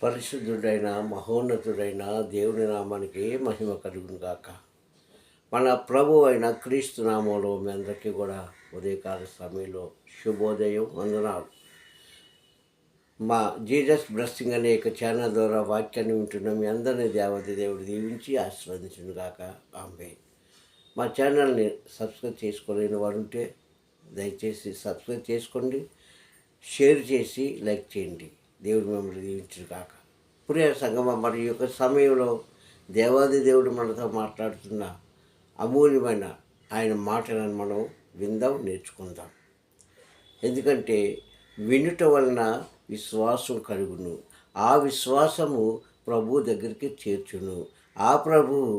పరిశుద్ధుడైన మహోన్నతుడైన దేవుని నామానికి మహిమ కలుగును గాక. మన ప్రభు అయిన క్రీస్తు నామంలో మీ అందరికీ కూడా ఉదయకాల సమయంలో శుభోదయం, వందనాలు. మా జీసస్ బ్లెస్సింగ్ అనే ఛానల్ ద్వారా వాక్యాన్ని వింటున్న మీ అందరినీ దేవతి దేవుడు దీవించి ఆశీర్వదించును గాక. ఆమేన్. మా ఛానల్ని సబ్స్క్రైబ్ చేసుకోలేని వారు ఉంటే దయచేసి సబ్స్క్రైబ్ చేసుకోండి, షేర్ చేసి లైక్ చేయండి. దేవుడు మిమ్మల్ని దీవించును గాక. ప్రియ సంగమ, మరి యొక్క సమయంలో దేవాది దేవుడు మనతో మాట్లాడుతున్న అమూల్యమైన ఆయన మాటలను మనం విందాం, నేర్చుకుందాం. ఎందుకంటే వినుట వలన విశ్వాసం కలుగును, ఆ విశ్వాసము ప్రభు దగ్గరికి చేర్చును, ఆ ప్రభువు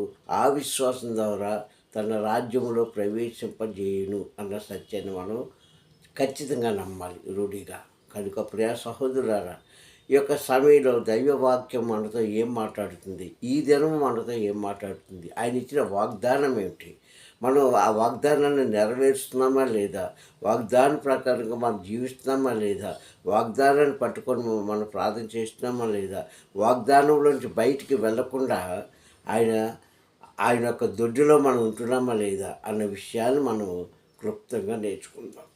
ఆ విశ్వాసం ద్వారా తన రాజ్యంలో ప్రవేశింపజేయును అన్న సత్యాన్ని మనం ఖచ్చితంగా నమ్మాలి, రూఢిగా. కనుక ప్రియ సహోదరులారా, ఈ యొక్క సమయంలో దైవవాక్యం మనతో ఏం మాట్లాడుతుంది, ఈ దినం మనతో ఏం మాట్లాడుతుంది, ఆయన ఇచ్చిన వాగ్దానం ఏమిటి, మనం ఆ వాగ్దానాన్ని నెరవేరుస్తున్నామా లేదా, వాగ్దానం ప్రకారంగా మనం జీవిస్తున్నామా లేదా, వాగ్దానాన్ని పట్టుకొని మనం ప్రార్థన చేస్తున్నామా లేదా, వాగ్దానంలోంచి బయటికి వెళ్లకుండా ఆయన యొక్క దొడ్డిలో మనం ఉంటున్నామా లేదా అన్న విషయాన్ని మనం క్లుప్తంగా నేర్చుకుందాం.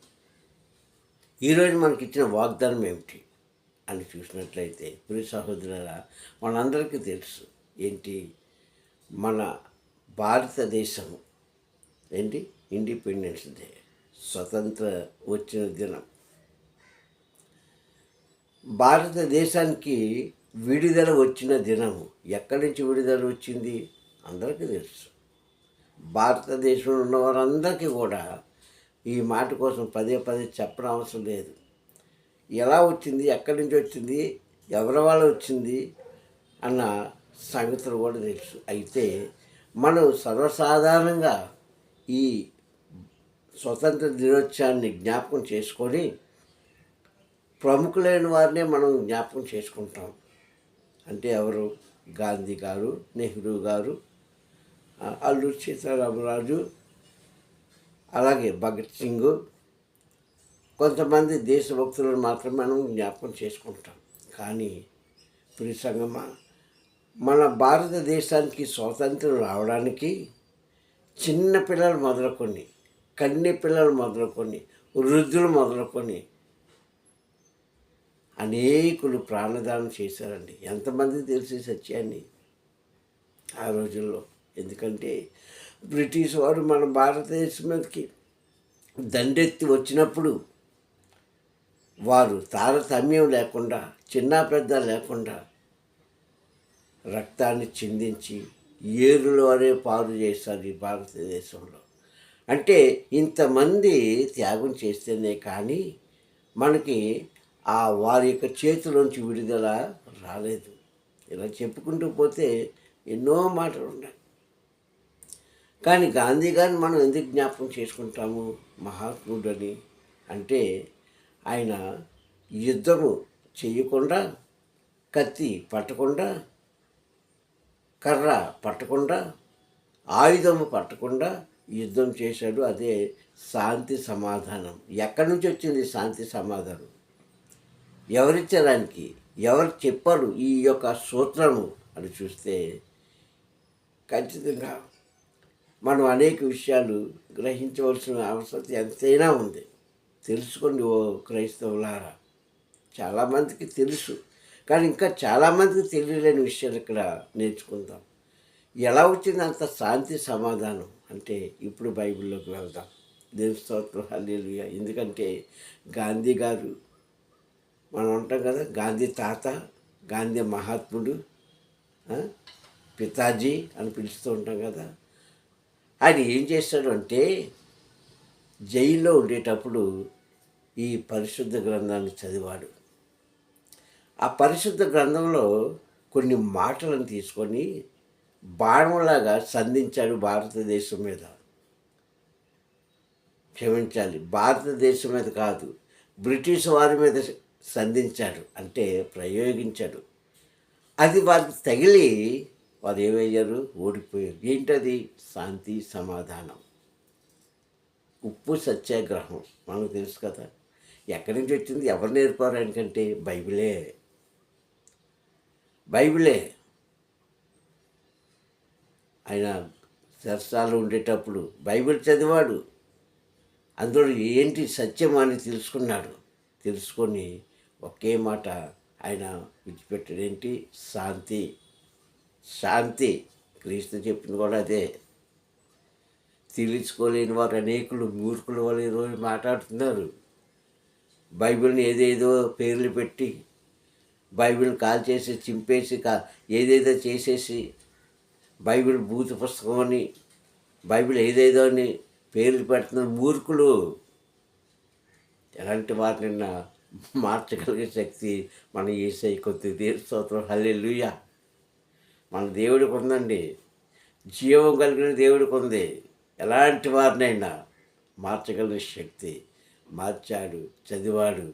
ఈరోజు మనకి ఇచ్చిన వాగ్దానం ఏమిటి అని చూసినట్లయితే, ప్రియ సహోదరులారా, మనందరికీ తెలుసు ఏంటి, మన భారతదేశం ఏంటి, ఇండిపెండెన్స్ డే, స్వతంత్ర వచ్చిన దినం. భారతదేశానికి విడుదల వచ్చిన దినము. ఎక్కడి నుంచి విడుదల వచ్చింది అందరికీ తెలుసు. భారతదేశంలో ఉన్న వారందరికీ కూడా ఈ మాట కోసం పదే పదే చెప్పడం అవసరం లేదు. ఎలా వచ్చింది, ఎక్కడి నుంచి వచ్చింది, ఎవరి వల్ల వచ్చింది అన్న సంగతులు కూడా తెలుసు. అయితే మనం సర్వసాధారణంగా ఈ స్వతంత్ర దినోత్సవాన్ని జ్ఞాపకం చేసుకొని ప్రముఖులైన వారినే మనం జ్ఞాపకం చేసుకుంటాం. అంటే ఎవరు? గాంధీ గారు, నెహ్రూ గారు, అల్లూరి సీతారామరాజు, అలాగే భగత్ సింగ్, కొంతమంది దేశభక్తులను మాత్రమే మనం జ్ఞాపకం చేసుకుంటాం. కానీ ప్రియ సంగమా, మన భారతదేశానికి స్వాతంత్రం రావడానికి చిన్న పిల్లలు మొదలుకొని, కన్నె పిల్లలు మొదలుకొని, వృద్ధులు మొదలుకొని అనేకులు ప్రాణదానం చేశారండి. ఎంతమంది తెలిసే సత్యాన్ని ఆ రోజుల్లో. ఎందుకంటే బ్రిటిష్ వారు మన భారతదేశం మీదకి దండెత్తి వచ్చినప్పుడు వారు తారతమ్యం లేకుండా, చిన్న పెద్ద లేకుండా రక్తాన్ని చిందించి ఏరులోనే పాలు చేశారు ఈ భారతదేశంలో. అంటే ఇంతమంది త్యాగం చేస్తేనే కానీ మనకి ఆ వారి యొక్క చేతిలోంచి విడుదల రాలేదు. ఇలా చెప్పుకుంటూ పోతే ఎన్నో మాటలు ఉన్నాయి. కానీ గాంధీ గారిని మనం ఎందుకు జ్ఞాపకం చేసుకుంటాము మహాత్ముడని అంటే, ఆయన యుద్ధము చేయకుండా, కత్తి పట్టకుండా, కర్ర పట్టకుండా, ఆయుధము పట్టకుండా యుద్ధం చేశాడు. అదే శాంతి సమాధానం. ఎక్కడి నుంచి వచ్చింది శాంతి సమాధానం? ఎవరిచ్చడానికి, ఎవరు చెప్పారు ఈ యొక్క సూత్రము అని చూస్తే ఖచ్చితంగా మనం అనేక విషయాలు గ్రహించవలసిన అవసరం ఎంతైనా ఉంది. తెలుసుకోండి ఓ క్రైస్తవులారా. చాలామందికి తెలుసు, కానీ ఇంకా చాలామందికి తెలియలేని విషయాలు ఇక్కడ నేర్చుకుందాం. ఎలా వచ్చింది అంత శాంతి సమాధానం అంటే ఇప్పుడు బైబిల్లోకి వెళ్దాం. దేవుని స్తోత్రం, హల్లెలూయా. ఎందుకంటే గాంధీ గారు, మనం అంటాం కదా, గాంధీ తాత, గాంధీ మహాత్ముడు, పితాజీ అని పిలుస్తూ ఉంటాం కదా. ఆయన ఏం చేశాడు అంటే, జైల్లో ఉండేటప్పుడు ఈ పరిశుద్ధ గ్రంథాన్ని చదివాడు. ఆ పరిశుద్ధ గ్రంథంలో కొన్ని మాటలను తీసుకొని బాణంలాగా సంధించాడు భారతదేశం మీద. క్షమించాలి, భారతదేశం మీద కాదు, బ్రిటిష్ వారి మీద సంధించాడు, అంటే ప్రయోగించాడు. అది వారికి తగిలి వారు ఏమయ్యారు? ఓడిపోయారు. ఏంటది? శాంతి సమాధానం. ఉప్పు సత్యాగ్రహం మనకు తెలుసు కదా. ఎక్కడి నుంచి వచ్చింది, ఎవరు నేర్పారు ఆయనకంటే? బైబిలే. బైబిలే. ఆయన సరసాలు ఉండేటప్పుడు బైబిల్ చదివాడు. అందులో ఏంటి సత్యం అని తెలుసుకున్నాడు. తెలుసుకొని ఒకే మాట ఆయన విడిచిపెట్టాడు. ఏంటి? శాంతి. శాంతి. క్రీస్తు చెప్పింది కూడా అదే. తెలుసుకోలేని వారు అనేకులు మూర్ఖుల వల్ల ఈరోజు మాట్లాడుతున్నారు. బైబిల్ని ఏదేదో పేర్లు పెట్టి బైబిల్ని కాల్చేసి చింపేసి ఏదేదో చేసేసి బైబిల్ భూత పుస్తకం అని బైబిల్ ఏదేదో అని పేర్లు పెడుతున్నారు మూర్ఖులు. ఎలాంటి వాటిని మార్చగలిగే శక్తి మన యేసయ్య కొద్ది దేవుని స్తోత్రం. హల్లెలూయా. మన దేవుడికి ఉందండి. జీవం కలిగిన దేవుడికి ఉంది. ఎలాంటి వారినైనా మార్చగలిగిన శక్తి. మార్చాడు, చదివాడు.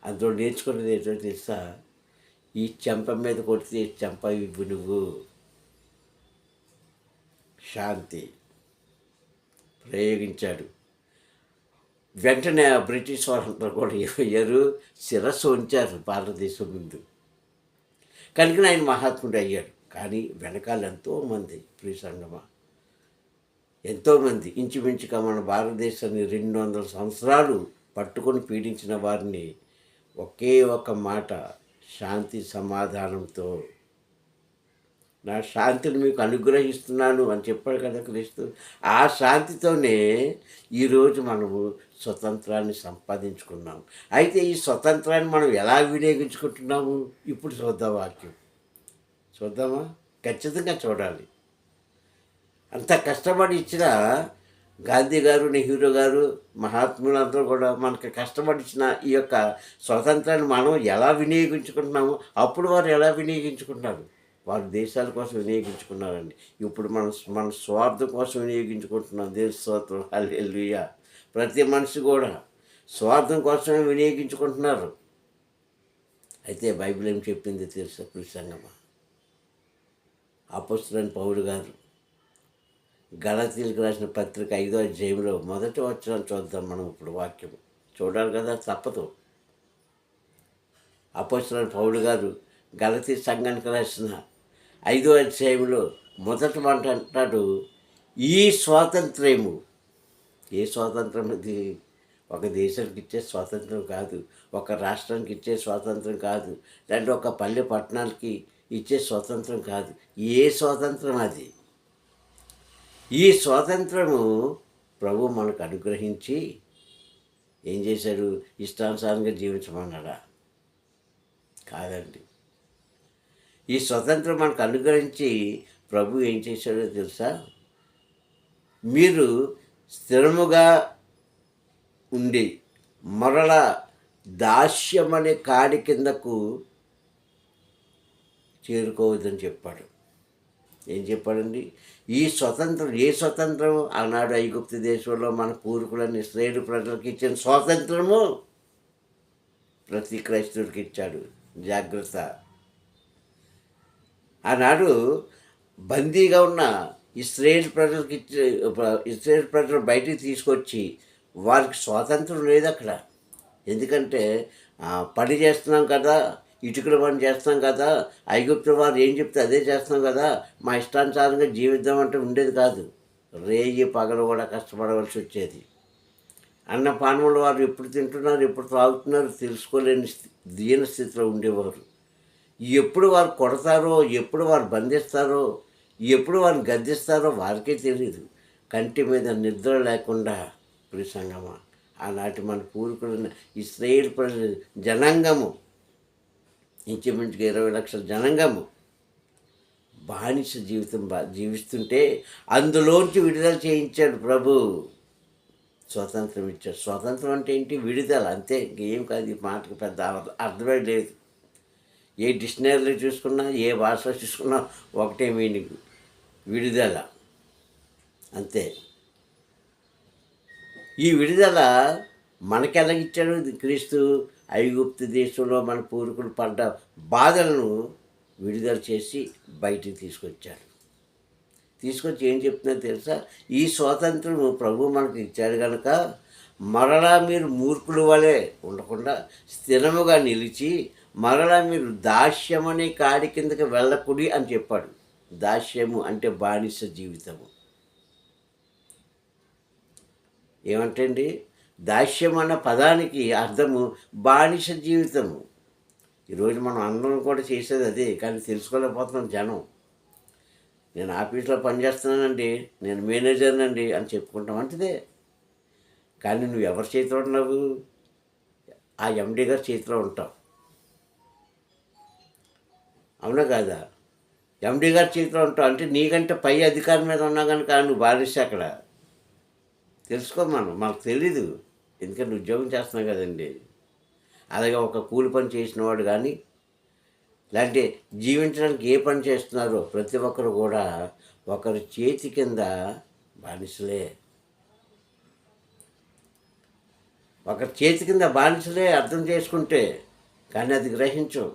అందులో నేర్చుకున్నది ఏంటో తెలుసా? ఈ చెంప మీద కొడితే చెంప ఇవ్వు నువ్వు. శాంతి ప్రయోగించాడు. వెంటనే ఆ బ్రిటిష్ వారంతా కూడా ఏమయ్యారు? శిరస్సు ఉంచారు భారతదేశం ముందు. కనుక ఆయన మహాత్ముడు అయ్యాడు. కానీ వెనకాల ఎంతోమంది ప్రియ సంగమా, ఎంతోమంది ఇంచుమించుగా మన భారతదేశాన్ని 200 సంవత్సరాలు పట్టుకొని పీడించిన వారిని ఒకే ఒక మాట, శాంతి సమాధానంతో నా శాంతిని మీకు అనుగ్రహిస్తున్నాను అని చెప్పాడు కదా క్రీస్తు. ఆ శాంతితోనే ఈరోజు మనము స్వతంత్రాన్ని సంపాదించుకున్నాము. అయితే ఈ స్వతంత్రాన్ని మనం ఎలా వినియోగించుకుంటున్నాము? ఇప్పుడు చూద్దాం వాక్యం. చూద్దామా? ఖచ్చితంగా చూడాలి. అంత కష్టపడి ఇచ్చిన గాంధీ గారు, నెహ్రూ గారు, మహాత్ములందరూ కూడా మనకు కష్టపడి ఇచ్చిన ఈ యొక్క స్వతంత్రాన్ని మనం ఎలా వినియోగించుకుంటున్నాము? అప్పుడు వారు ఎలా వినియోగించుకుంటున్నారు? వారు దేశాల కోసం వినియోగించుకున్నారండి. ఇప్పుడు మన స్వార్థం కోసం వినియోగించుకుంటున్నాం. దేవుని స్తోత్రం. హల్లెలూయా. ప్రతి మనిషి కూడా స్వార్థం కోసమే వినియోగించుకుంటున్నారు. అయితే బైబిల్ ఏం చెప్పింది తెలుసా ప్రియ సంగమా? అపొస్తలుడైన పౌలు గారు గలతీయులకు రాసిన పత్రిక 5వ అధ్యాయంలో మొదటి వచనం చూద్దాం. మనం ఇప్పుడు వాక్యం చూడాలి కదా, తప్పదు. అపొస్తలుడైన పౌలు గారు గలతీ సంఘానికి రాసిన 5వ అధ్యాయంలో మొదటి మాట అంటాడు, ఈ స్వాతంత్ర్యము. ఏ స్వాతంత్రం అది? ఒక దేశానికి ఇచ్చే స్వాతంత్రం కాదు, ఒక రాష్ట్రానికి ఇచ్చే స్వాతంత్రం కాదు, లేదంటే ఒక పల్లె పట్టణాలకి ఇచ్చే స్వాతంత్రం కాదు. ఏ స్వాతంత్రం అది? ఈ స్వాతంత్రము ప్రభు మనకు అనుగ్రహించి ఏం చేశాడు? ఇష్టానుసారంగా జీవించమన్నాడా? కాదండి. ఈ స్వతంత్రం మనకు అనుగ్రహించి ప్రభు ఏం చేశాడో తెలుసా? మీరు స్థిరముగా ఉండి మరల దాస్యమనే కాడి కిందకు చేరుకోవద్దని చెప్పాడు. ఏం చెప్పాడండి? ఈ స్వతంత్రం. ఏ స్వతంత్రం? ఆనాడు ఐగుప్తు దేశంలో మన పూర్వీకులను ఇశ్రాయేలు ప్రజలకు ఇచ్చిన స్వాతంత్రము ప్రతి క్రైస్తవుడికి ఇచ్చాడు. జాగ్రత్త. ఆనాడు బందీగా ఉన్న ఇశ్రాయేలు ప్రజలు బయటికి తీసుకొచ్చి వారికి స్వాతంత్రం లేదు అక్కడ. ఎందుకంటే పని చేస్తున్నాం కదా, ఇటుకల పని చేస్తాం కదా, ఐగుప్తు వారు ఏం చెప్తే అదే చేస్తాం కదా, మా ఇష్టానుసారంగా జీవిద్దాం అంటే ఉండేది కాదు. రేయి పగలు కూడా కష్టపడవలసి వచ్చేది. అన్నపానములు వారు ఎప్పుడు తింటున్నారు, ఎప్పుడు తాగుతున్నారు తెలుసుకోలేని దీన స్థితిలో ఉండేవారు. ఎప్పుడు వారు కొడతారో, ఎప్పుడు వారు బంధిస్తారో, ఎప్పుడు వారిని గద్దిస్తారో వారికే తెలియదు. కంటి మీద నిద్ర లేకుండా ప్రియ సంగమా, ఆనాటి మన పూర్వీకులైన ఇశ్రాయేలు ప్రజలు జనాంగము, ఇంచుమించుగా 20 లక్షల జనాంగము బానిస జీవితం జీవిస్తుంటే అందులోంచి విడుదల చేయించాడు ప్రభు. స్వాతంత్రం ఇచ్చాడు. స్వాతంత్రం అంటే ఏంటి? విడుదల, అంతే. ఇంకేం కాదు. ఈ మాటకి పెద్ద అర్థమే లేదు. ఏ డిక్షనరీలో చూసుకున్నా, ఏ భాషలో చూసుకున్నా ఒకటే మీనింగ్, విడుదల, అంతే. ఈ విడుదల మనకెలాగిచ్చాడు క్రీస్తు? ఐగుప్తు దేశంలో మన పూర్వీకులు పడ్డ బాధలను విడుదల చేసి బయటికి తీసుకొచ్చాడు. తీసుకొచ్చి ఏం చెప్తున్నా తెలుసా? ఈ స్వాతంత్రం ప్రభు మనకు ఇచ్చాడు కనుక మరలా మీరు మూర్ఖుల వలె ఉండకుండా స్థిరముగా నిలిచి మరలా మీరు దాస్యం అనే కాడి కిందకి వెళ్ళకుడి అని చెప్పాడు. దాస్యము అంటే బానిస జీవితము. ఏమంటే అండి, దాస్యం అన్న పదానికి అర్థము బానిస జీవితము. ఈరోజు మనం అందరం కూడా చేసేది అదే, కానీ తెలుసుకోలేకపోతున్నాం జనం. నేను ఆఫీస్లో పనిచేస్తున్నానండి, నేను మేనేజర్నండి అని చెప్పుకుంటాం అంటదే. కానీ నువ్వు ఎవరి చేతిలో ఉన్నావు? ఆ ఎండి గారి చేతిలో ఉంటావు. అవునా కాదా? ఎండి గారి చేతిలో ఉంటావు అంటే నీకంటే పై అధికారం మీద ఉన్నా కనుక నువ్వు బానిస అక్కడ. తెలుసుకో, మనకు తెలీదు. ఎందుకంటే ఉద్యోగం చేస్తున్నాం కదండి. అలాగే ఒక కూలి పని చేసిన వాడు కానీ, లేదంటే జీవించడానికి ఏ పని చేస్తున్నారో ప్రతి ఒక్కరు కూడా ఒకరి చేతి కింద బానిసలే. ఒకరి చేతి కింద బానిసలే అర్థం చేసుకుంటే, కానీ అది గ్రహించం.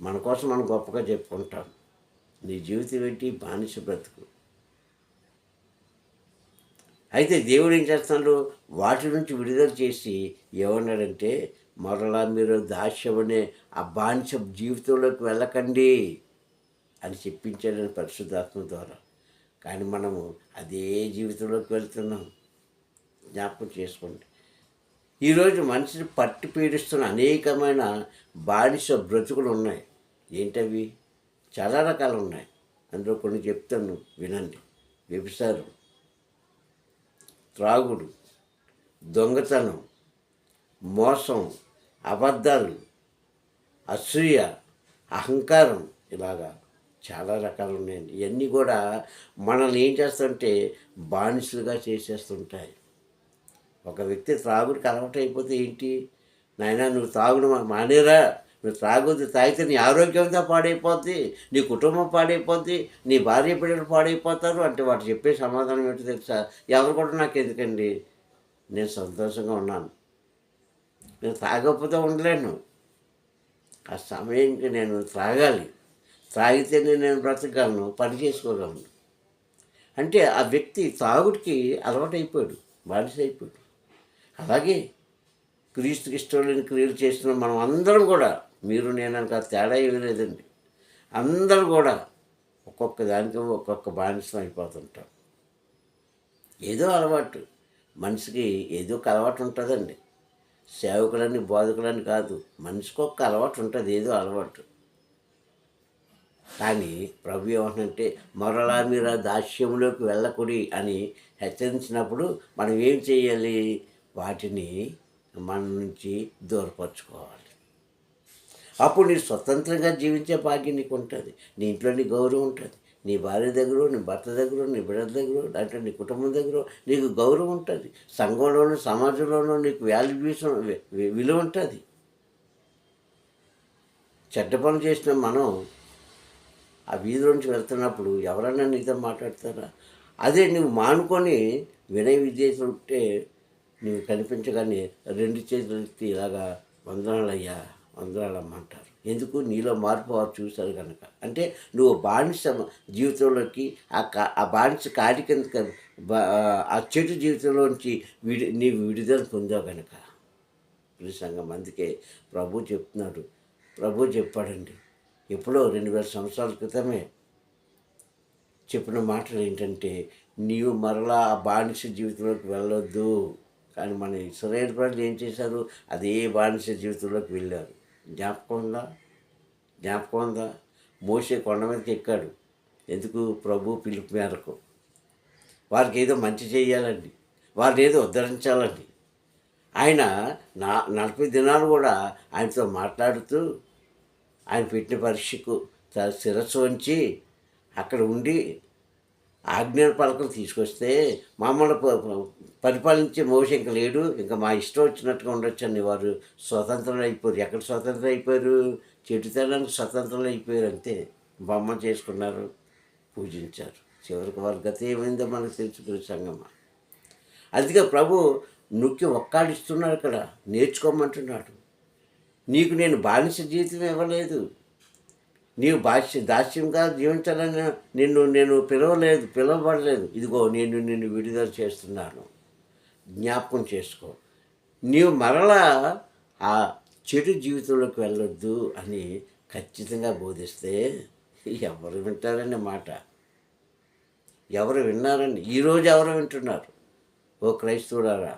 మన కోసం మనం గొప్పగా చెప్పుకుంటాం. నీ జీవితం ఏంటి? బానిస బ్రతుకు. అయితే దేవుడు ఏం చేస్తున్నాడు? వాటి నుంచి విడుదల చేసి ఏమన్నాడంటే, మరలా మీరు దాస్యమనే ఆ బానిస జీవితంలోకి వెళ్ళకండి అని చెప్పించాడని పరిశుద్ధాత్మ ద్వారా. కానీ మనము అదే జీవితంలోకి వెళ్తున్నాం. జ్ఞాపకం చేసుకోండి. ఈరోజు మనిషిని పట్టి పీడిస్తున్న అనేకమైన బానిస బ్రతుకులు ఉన్నాయి. ఏంటవి? చాలా రకాలు ఉన్నాయి. అందులో కొన్ని చెప్తాను, వినండి. వ్యభిచారం, త్రాగుడు, దొంగతనం, మోసం, అబద్ధాలు, అసూయ, అహంకారం, ఇలాగా చాలా రకాలు ఉన్నాయండి. ఇవన్నీ కూడా మనల్ని ఏం చేస్తుంటే బానిసలుగా చేసేస్తుంటాయి. ఒక వ్యక్తి త్రాగుడికి అలవాటు అయిపోతే ఏంటి? నాయనా నువ్వు తాగుడు మానేరా, నువ్వు తాగొద్దు, తాగితే నీ ఆరోగ్యం అంతా పాడైపోద్ది, నీ కుటుంబం పాడైపోద్ది, నీ భార్య బిడ్డలు పాడైపోతారు అంటే వాడు చెప్పే సమాధానం ఏంటో తెలుసా? ఎవరు కూడా నాకు ఎందుకండి, నేను సంతోషంగా ఉన్నాను, నేను తాగకపోతే ఉండలేను, ఆ సమయానికి నేను త్రాగాలి, తాగితేనే నేను బ్రతకగలను, పని చేసుకోగలను. అంటే ఆ వ్యక్తి తాగుడికి అలవాటు అయిపోయాడు, బానిస అయిపోయాడు. అలాగే క్రీస్తుకి ఇష్టం లేని క్రియలు చేస్తున్న మనం అందరం కూడా, మీరు నేను అనక తేడా ఏమీ లేదండి, అందరూ కూడా ఒక్కొక్క దానికి ఒక్కొక్క బానిసం అయిపోతుంటాం. ఏదో అలవాటు, మనిషికి ఏదో ఒక అలవాటు ఉంటుందండి. సేవకులని బోధకులని కాదు, మనిషికి ఒక్క అలవాటు ఉంటుంది, ఏదో అలవాటు. కానీ ప్రభు ఏమంటే మరలా మీరు దాస్యంలోకి వెళ్ళకూడి అని హెచ్చరించినప్పుడు మనం ఏం చేయాలి? వాటిని మన నుంచి దూరపరచుకోవాలి. అప్పుడు నీ స్వతంత్రంగా జీవించే భాగ్యం నీకు ఉంటుంది. నీ ఇంట్లో నీ గౌరవం ఉంటుంది, నీ భార్య దగ్గర, నీ భర్త దగ్గర, నీ బిడ్డల దగ్గర, అంటే నీ కుటుంబం దగ్గర నీకు గౌరవం ఉంటుంది. సంఘంలోనూ సమాజంలోనూ నీకు వాల్యుయేషన్, విలువ ఉంటుంది. చెడ్డ పనులు చేసిన మనం ఆ వీధిలోంచి వెళ్తున్నప్పుడు ఎవరన్నా నీతో మాట్లాడతారా? అదే నువ్వు మానుకొని వినయ విధేయతలు ఉంటే నువ్వు కనిపించగానే రెండు చేతులు ఎత్తి ఇలాగా వందనాలయ్యా, వందనాలమ్మ అంటారు. ఎందుకు? నీలో మార్పు వారు చూశారు కనుక. అంటే నువ్వు బానిస జీవితంలోకి ఆ బానిస కాడి కింద ఆ చెడు జీవితంలోంచి నీవు విడుదల పొందావు కనుక. ఈ సంఘం అందుకే ప్రభు చెప్తున్నాడు, ప్రభు చెప్పాడండి ఎప్పుడో 2000 సంవత్సరాల క్రితమే చెప్పిన మాటలు ఏంటంటే, నీవు మరలా ఆ బానిస జీవితంలోకి వెళ్ళొద్దు. కానీ మన ఇశ్రాయేలు ప్రజలు ఏం చేశారు? అదే బానిస జీవితంలోకి వెళ్ళారు. జ్ఞాపకం ఉందా? మోషే కొండ మీదకి ఎక్కాడు. ఎందుకు? ప్రభు పిలుపు మేరకు. వారికి ఏదో మంచి చేయాలండి, వారిని ఏదో ఉద్ధరించాలండి. ఆయన 40 దినాలు కూడా ఆయనతో మాట్లాడుతూ, ఆయన పెట్టిన పరీక్షకు శిరస్సు వంచి అక్కడ ఉండి ఆజ్ఞాన పలకలు తీసుకొస్తే, మమ్మల్ని పరిపాలించే మోషే ఇంక లేడు, ఇంకా మా ఇష్టం వచ్చినట్టుగా ఉండొచ్చు అని వారు స్వతంత్రం అయిపోయారు. ఎక్కడ స్వతంత్రం అయిపోయారు? చెడుతనానికి స్వతంత్రం అయిపోయారు. అంతే. బొమ్మ చేసుకున్నారు, పూజించారు. చివరికి వారి గత ఏమైందో మనకు తెలుసుకునే సంగమా. అందుకే ప్రభు నొక్కి ఒక్కాడిస్తున్నాడు, అక్కడ నేర్చుకోమంటున్నాడు. నీకు నేను బానిస జీవితం ఇవ్వలేదు, నీవు దాస్యంగా జీవించాలని నేను పిలవబడలేదు. ఇదిగో నేను నిన్ను విడుదల చేస్తున్నాను, జ్ఞాపకం చేసుకో. నీవు మరలా ఆ చెడు జీవితంలోకి వెళ్ళొద్దు అని ఖచ్చితంగా బోధిస్తే ఎవరు వింటారండి మాట? ఎవరు విన్నారండి? ఈరోజు ఎవరు వింటున్నారు? ఓ క్రైస్తవులారా,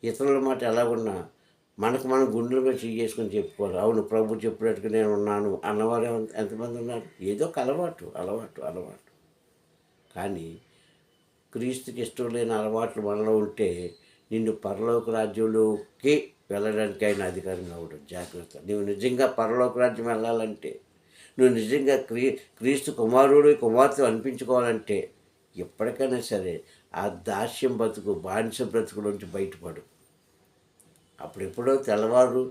ఇతరుల మాట ఎలాగున్నా మనకు మనం గుండెల మీద చేసుకొని చెప్పుకోవాలి. అవును, ప్రభు చెప్పినట్టుగా నేను ఉన్నాను అన్నవారు ఎంతమంది ఉన్నారు? ఏదో ఒక అలవాటు. కానీ క్రీస్తుకి ఇష్టం లేని అలవాట్లు మనలో ఉంటే నిన్ను పరలోక రాజ్యంలోకి వెళ్ళడానికి ఆయన అధికారంగా ఉండదు. జాగ్రత్త. నువ్వు నిజంగా పరలోక రాజ్యం వెళ్ళాలంటే, నువ్వు నిజంగా క్రీస్తు కుమార్తె అనిపించుకోవాలంటే ఎప్పటికైనా సరే ఆ దాస్యం బ్రతుకు, బానిస బ్రతుకులోంచి బయటపడు. అప్పుడెప్పుడో తెల్లవారు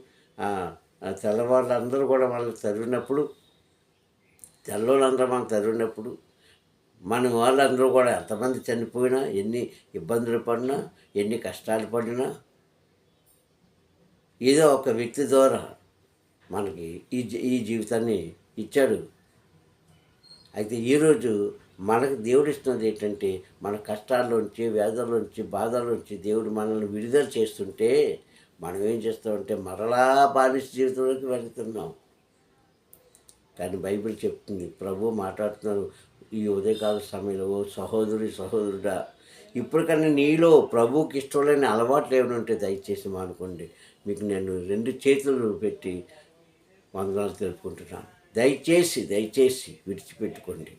అందరూ కూడా మనల్ని తరిగినప్పుడు, తెల్లోళ్ళందరూ మనకు తరిగినప్పుడు, మన వాళ్ళందరూ కూడా ఎంతమంది చనిపోయినా, ఎన్ని ఇబ్బందులు పడినా, ఎన్ని కష్టాలు పడినా, ఏదో ఒక వ్యక్తి ద్వారా మనకి ఈ జీవితాన్ని ఇచ్చాడు. అయితే ఈరోజు మనకు దేవుడు ఇస్తున్నది ఏంటంటే, మన కష్టాల్లోంచి, వ్యాధుల్లోంచి, బాధల్లోంచి దేవుడు మనల్ని విడుదల చేస్తుంటే మనం ఏం చేస్తామంటే మరలా బానిస జీవితంలోకి వెళుతున్నాం. కానీ బైబిల్ చెప్తుంది, ప్రభు మాట్లాడుతున్నారు ఈ ఉదయకాల సమయంలో, ఓ సహోదరుడా, ఇప్పటికన్నా నీలో ప్రభువుకి ఇష్టం లేని అలవాట్లు ఏమైనా ఉంటే దయచేసి మానుకోండి. మీకు నేను 2 చేతులు పెట్టి వందనాలు తెలుపుకుంటున్నాను. దయచేసి విడిచిపెట్టుకోండి.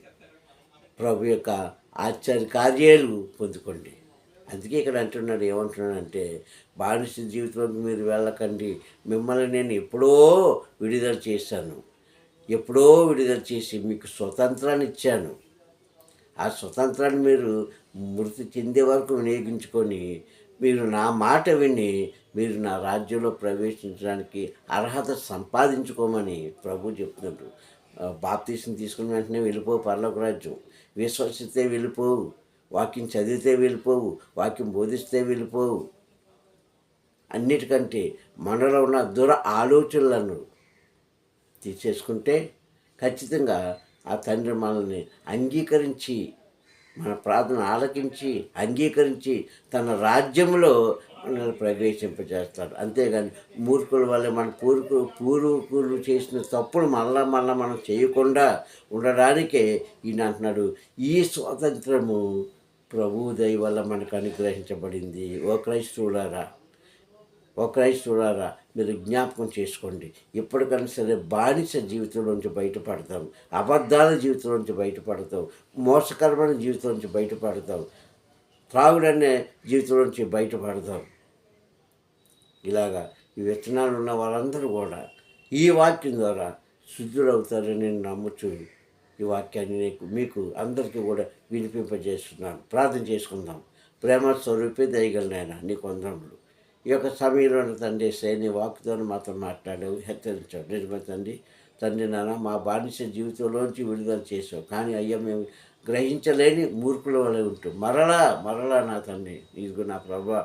ప్రభు యొక్క ఆశ్చర్య కార్యాలు పొందుకోండి. అందుకే ఇక్కడ అంటున్నాడు, ఏమంటున్నాడంటే, బానిస జీవితంలోకి మీరు వెళ్ళకండి, మిమ్మల్ని నేను ఎప్పుడో విడుదల చేసి మీకు స్వతంత్రాన్ని ఇచ్చాను. ఆ స్వతంత్రాన్ని మీరు మృతి చెందే వరకు వినియోగించుకొని మీరు నా మాట విని మీరు నా రాజ్యంలో ప్రవేశించడానికి అర్హత సంపాదించుకోమని ప్రభు చెప్తున్నాడు. బాప్తీసం తీసుకున్న వెంటనే వెళ్ళిపో పరలోక రాజ్యం, విశ్వసిస్తే వెళ్ళిపోవు, వాక్యం చదివితే వెళ్ళిపోవు, వాక్యం బోధిస్తే వెళ్ళిపోవు. అన్నిటికంటే మనలో ఉన్న ఆలోచనలను తీసేసుకుంటే ఖచ్చితంగా ఆ తండ్రి మనల్ని అంగీకరించి, మన ప్రార్థన ఆలకించి, అంగీకరించి తన రాజ్యంలో మనల్ని ప్రవేశింపజేస్తాడు. అంతేగాని మూర్ఖుల వల్ల మన పూర్వీకులు చేసిన తప్పులు మళ్ళా మనం చేయకుండా ఉండడానికే ఈయన అంటున్నాడు, ఈ స్వాతంత్రము ప్రభువు దయ వల్ల మనకు అనుగ్రహించబడింది. ఓ క్రైస్తవులారా, మీరు జ్ఞాపకం చేసుకోండి. ఎప్పటికైనా సరే బానిస జీవితంలోంచి బయటపడతాం, అబద్ధాల జీవితంలోంచి బయటపడతాం, మోసకరమైన జీవితంలోంచి బయటపడతాం, త్రాగుడనే జీవితంలోంచి బయటపడతాం. ఇలాగా ఈ విత్తనాలు ఉన్న వాళ్ళందరూ కూడా ఈ వాక్యం ద్వారా శుద్ధులవుతారని నేను నమ్ముచు ఈ వాక్యాన్ని మీకు అందరికీ కూడా వినిపింపజేస్తున్నాను. ప్రార్థన చేసుకుందాం. ప్రేమ స్వరూపే దయగలనైనా నీకు వందనములు. ఈ యొక్క సమయంలో తండ్రి నీ వాక్కుతో మాతో మాట్లాడావు, హెచ్చరించావు. నిజమే తండ్రి నాన్న, మా బానిస జీవితంలోంచి విడుదల చేసావు. కానీ అయ్యా, మేము గ్రహించలేని మూర్ఖుల వల్ల ఉంటూ మరలా నా తండ్రి, ఇదిగో నా ప్రభా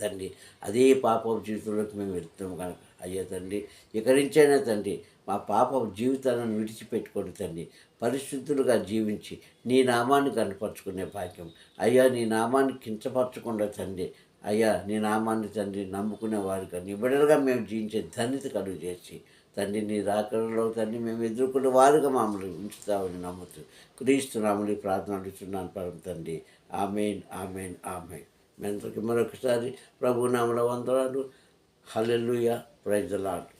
తండ్రి, అదే పాపం జీవితంలోకి మేము వెళ్తున్నాం కనుక అయ్యా తండ్రి, ఇక నుంచైనా తండ్రి మా పాప జీవితాలను విడిచిపెట్టుకోండి తండ్రి, పరిశుద్ధులుగా జీవించి నీ నామాన్ని కనపరుచుకునే భాగ్యం అయ్యా, నీ నామాన్ని కించపరచకుండా తండ్రి అయ్యా, నీ నామాన్ని తండ్రి నమ్ముకునే వారిగా నిబిడలుగా మేము జీవించే ధన్యత కలుగు చేసి తండ్రి, నీ రాకడలో తండ్రి మేము ఎదుర్కొనే వారుగా మమ్మల్ని ఉంచుతామని నమ్ముతూ క్రీస్తు నామములో ప్రార్థన అడుగుతున్నాను పరమ తండ్రి. ఆమేన్. మీ అందరికీ మరొకసారి ప్రభు నామములో వందనాలు. హల్లెలూయా. Praise the lord.